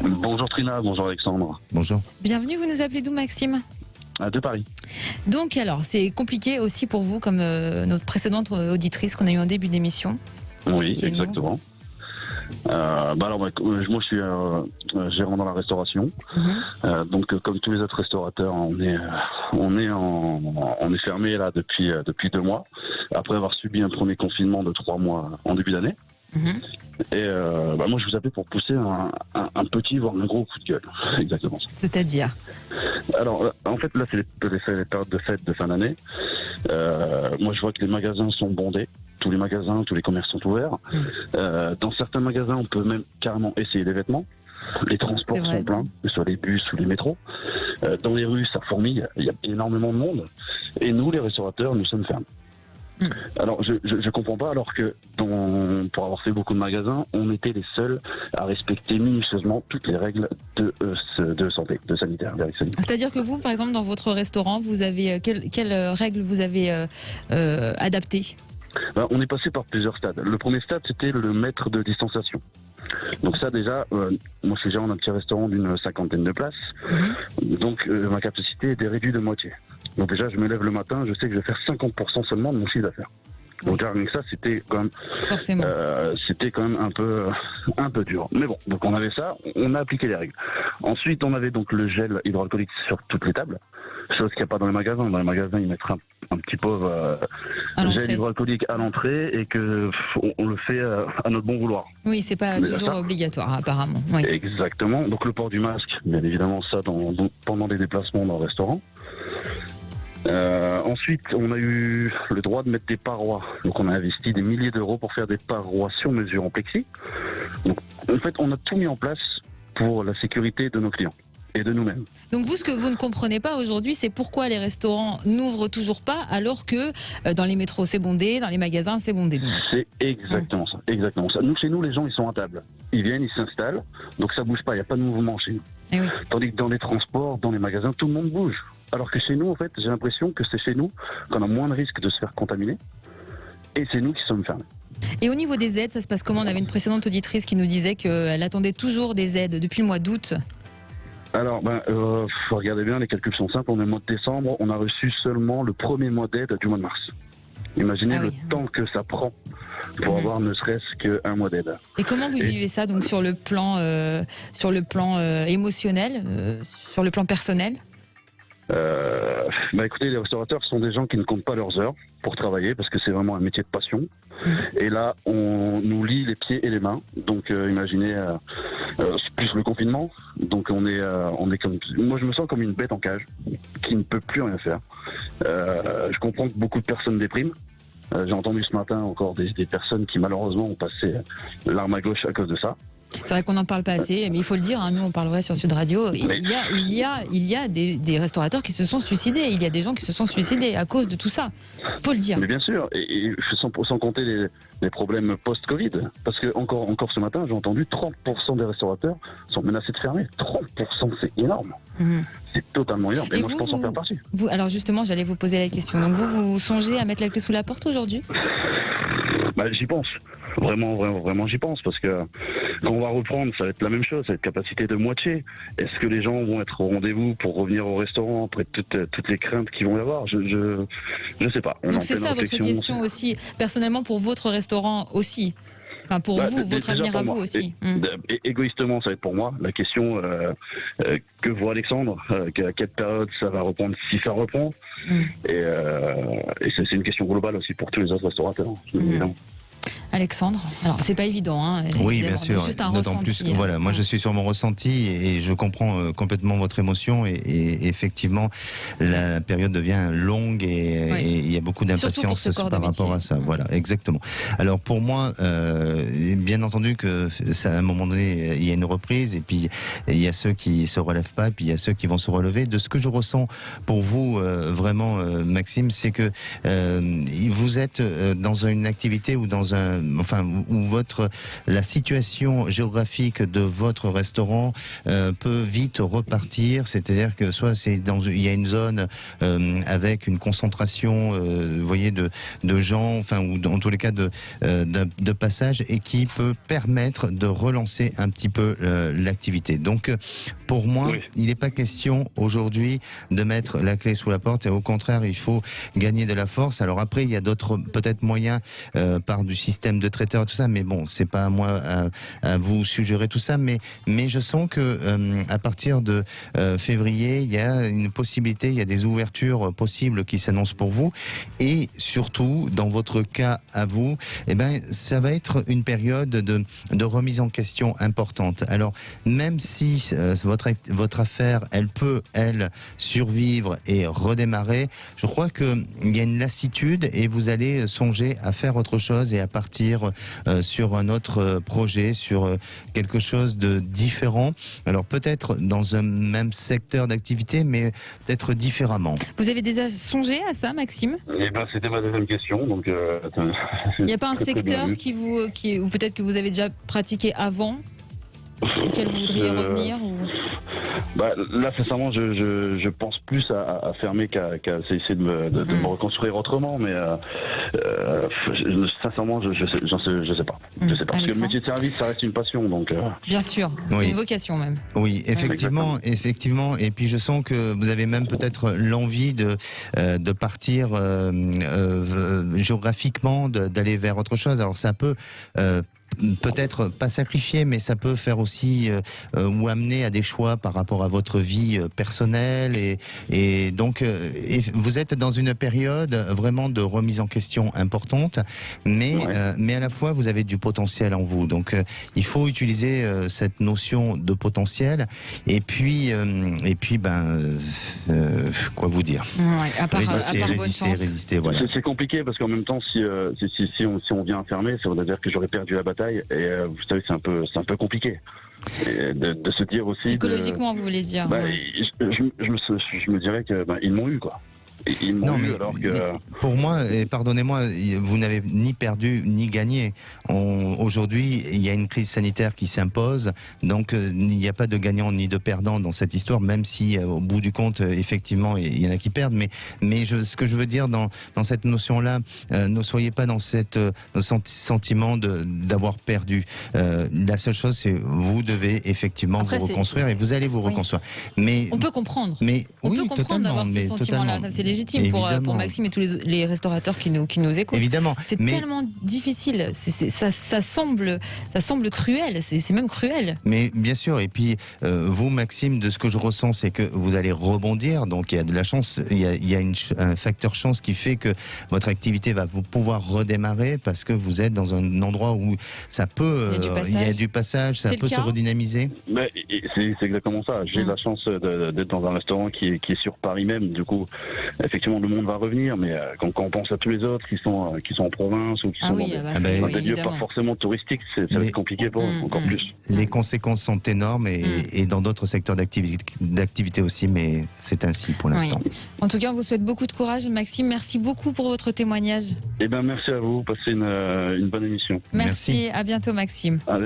Bonjour Trina, bonjour Alexandre. Bonjour. Bienvenue, vous nous appelez d'où, Maxime? De Paris. Donc alors, c'est compliqué aussi pour vous, comme notre précédente auditrice qu'on a eue en début d'émission. Oui, exactement. Moi je suis gérant dans la restauration. Donc comme tous les autres restaurateurs, on est fermé là depuis 2 mois, après avoir subi un premier confinement de 3 mois en début d'année. Et moi je vous appelle pour pousser un petit voire un gros coup de gueule. Exactement ça. C'est-à-dire? Alors en fait là c'est les périodes de fête de fin d'année. Moi je vois que les magasins sont bondés. Tous les magasins, tous les commerces sont ouverts. Dans certains magasins on peut même carrément essayer des vêtements. Les transports sont pleins, que ce soit les bus ou les métros. Dans les rues ça fourmille, il y a énormément de monde. Et nous les restaurateurs nous sommes fermés. Alors je comprends pas, alors que pour avoir fait beaucoup de magasins, on était les seuls à respecter minutieusement toutes les règles de santé, de sanitaire. C'est-à-dire que vous, par exemple, dans votre restaurant, vous avez quelles règles vous avez adaptées? On est passé par plusieurs stades. Le premier stade, c'était le mètre de distanciation. Donc ça déjà, moi je suis gérant d'un petit restaurant d'une 50aine de places, donc ma capacité était réduite de moitié. Donc déjà je me lève le matin, je sais que je vais faire 50% seulement de mon chiffre d'affaires. Donc avec ça c'était quand même un peu dur. Mais bon, donc on avait ça, on a appliqué les règles. Ensuite on avait donc le gel hydroalcoolique sur toutes les tables, chose qu'il n'y a pas dans les magasins. Dans les magasins ils mettent un petit pauvre gel hydroalcoolique à l'entrée et que on le fait à notre bon vouloir. Oui, c'est pas toujours obligatoire apparemment. Oui. Exactement. Donc le port du masque, bien évidemment ça pendant les déplacements dans le restaurant. Ensuite, on a eu le droit de mettre des parois. Donc, on a investi des milliers d'euros pour faire des parois sur mesure en plexi. Donc, en fait, on a tout mis en place pour la sécurité de nos clients et de nous-mêmes. Donc, vous, ce que vous ne comprenez pas aujourd'hui, c'est pourquoi les restaurants n'ouvrent toujours pas, alors que dans les métros, c'est bondé, dans les magasins, c'est bondé. C'est exactement ça. Exactement ça. Chez nous, les gens, ils sont à table. Ils viennent, ils s'installent. Donc, ça bouge pas. Il n'y a pas de mouvement chez nous. Et oui. Tandis que dans les transports, dans les magasins, tout le monde bouge. Alors que chez nous, en fait, j'ai l'impression que c'est chez nous qu'on a moins de risques de se faire contaminer. Et c'est nous qui sommes fermés. Et au niveau des aides, ça se passe comment? On avait une précédente auditrice qui nous disait qu'elle attendait toujours des aides depuis le mois d'août. Alors, regardez bien, les calculs sont simples. On est au mois de décembre, on a reçu seulement le premier mois d'aide du mois de mars. Imaginez le temps que ça prend pour avoir ne serait-ce qu'un mois d'aide. Et comment vous vivez ça donc sur le plan émotionnel, sur le plan personnel? Écoutez, les restaurateurs sont des gens qui ne comptent pas leurs heures pour travailler parce que c'est vraiment un métier de passion. Et là, on nous lie les pieds et les mains. Donc, imaginez plus le confinement. Donc, on est comme, moi, je me sens comme une bête en cage qui ne peut plus rien faire. Je comprends que beaucoup de personnes dépriment. J'ai entendu ce matin encore des personnes qui malheureusement ont passé l'arme à gauche à cause de ça. C'est vrai qu'on n'en parle pas assez, mais il faut le dire, nous on parle vrai sur Sud Radio, il y a des restaurateurs qui se sont suicidés, il y a des gens qui se sont suicidés à cause de tout ça, il faut le dire. Mais bien sûr, et sans compter les problèmes post-Covid, parce que encore ce matin j'ai entendu 30% des restaurateurs sont menacés de fermer. 30%, c'est énorme. C'est totalement énorme, et moi je pense en faire partie. Alors justement, j'allais vous poser la question, donc vous songez à mettre la clé sous la porte aujourd'hui? J'y pense. Vraiment j'y pense, parce que quand on va reprendre, ça va être la même chose, ça va être capacité de moitié. Est-ce que les gens vont être au rendez-vous pour revenir au restaurant après toutes les craintes qu'ils vont y avoir? Je sais pas. Donc c'est ça votre question aussi, personnellement pour votre restaurant aussi? Enfin, pour vous, votre avenir à vous aussi. Égoïstement, ça va être pour moi. La question que voit Alexandre, à quelle période ça va reprendre, si ça reprend. Et c'est une question globale aussi pour tous les autres restaurateurs. Alexandre, alors c'est pas évident, hein, oui bien sûr, juste un d'autant ressenti. Plus, voilà, moi je suis sur mon ressenti et je comprends complètement votre émotion et effectivement la période devient longue et il y a beaucoup d'impatience par rapport à ça. Voilà, exactement. Alors pour moi, bien entendu que ça, à un moment donné il y a une reprise et puis il y a ceux qui se relèvent pas et puis il y a ceux qui vont se relever. De ce que je ressens pour vous vraiment Maxime, c'est que vous êtes dans une activité ou dans un la situation géographique de votre restaurant peut vite repartir, c'est-à-dire que soit il y a une zone avec une concentration, vous voyez, de gens, ou en tous les cas de passage, et qui peut permettre de relancer un petit peu l'activité. Donc, pour moi, il n'est pas question aujourd'hui de mettre la clé sous la porte, et au contraire, il faut gagner de la force. Alors après, il y a d'autres peut-être moyens par du système de traiteur et tout ça, mais bon, c'est pas à moi à vous suggérer tout ça, mais je sens que à partir de février, il y a une possibilité, il y a des ouvertures possibles qui s'annoncent pour vous, et surtout, dans votre cas à vous, ça va être une période de remise en question importante. Alors, même si votre affaire, elle peut, survivre et redémarrer, je crois qu'il y a une lassitude, et vous allez songer à faire autre chose et à partir sur un autre projet, sur quelque chose de différent. Alors, peut-être dans un même secteur d'activité, mais peut-être différemment. Vous avez déjà songé à ça, Maxime ? C'était ma deuxième question. Donc, il n'y a pas un secteur ou peut-être que vous avez déjà pratiqué avant, auquel vous voudriez revenir là, sincèrement, je pense plus à fermer qu'à essayer de me reconstruire autrement, mais sincèrement, je sais pas. Je sais pas. Parce que le métier de service, ça reste une passion, donc. Bien sûr, c'est une vocation même. Oui, effectivement. Et puis je sens que vous avez même peut-être l'envie de partir géographiquement, d'aller vers autre chose. Alors ça peut peut-être pas sacrifier, mais ça peut faire aussi ou amener à des choix par rapport à votre vie personnelle, et donc vous êtes dans une période vraiment de remise en question importante, mais à la fois vous avez du potentiel en vous, donc il faut utiliser cette notion de potentiel, et puis quoi vous dire, résister, voilà. C'est compliqué parce qu'en même temps, si on vient fermer, ça veut dire que j'aurais perdu la bataille, et vous savez, c'est un peu compliqué. Et de se dire aussi psychologiquement, vous voulez dire je me dirais que ils m'ont eu, quoi. Ils m'ont eu, alors que... Pour moi, et pardonnez-moi, vous n'avez ni perdu ni gagné. Aujourd'hui, il y a une crise sanitaire qui s'impose, donc il n'y a pas de gagnant ni de perdant dans cette histoire, même si au bout du compte, effectivement, il y en a qui perdent. Mais ce que je veux dire dans cette notion-là, ne soyez pas dans ce sentiment d'avoir perdu. La seule chose, c'est vous devez effectivement vous reconstruire, et vous allez vous reconstruire. Mais on peut comprendre. On peut comprendre d'avoir ce sentiment-là. C'est légitime pour Maxime et tous les restaurateurs qui nous écoutent. Évidemment. C'est tellement difficile. Ça semble cruel. C'est même cruel. Mais bien sûr. Et puis vous, Maxime, de ce que je ressens, c'est que vous allez rebondir. Donc il y a de la chance. Il y a un facteur chance qui fait que votre activité va vous pouvoir redémarrer, parce que vous êtes dans un endroit où ça peut. Il y a du passage. Ça peut se redynamiser. Mais c'est exactement ça. J'ai la chance d'être dans un restaurant qui est sur Paris même. Du coup, effectivement, le monde va revenir, mais quand on pense à tous les autres qui sont en province ou qui sont dans des lieux pas forcément touristiques, ça va être compliqué pour eux, encore plus. Les conséquences sont énormes, et dans d'autres secteurs d'activité aussi, mais c'est ainsi pour l'instant. Oui. En tout cas, on vous souhaite beaucoup de courage, Maxime. Merci beaucoup pour votre témoignage. Merci à vous. Passez une bonne émission. Merci. À bientôt, Maxime.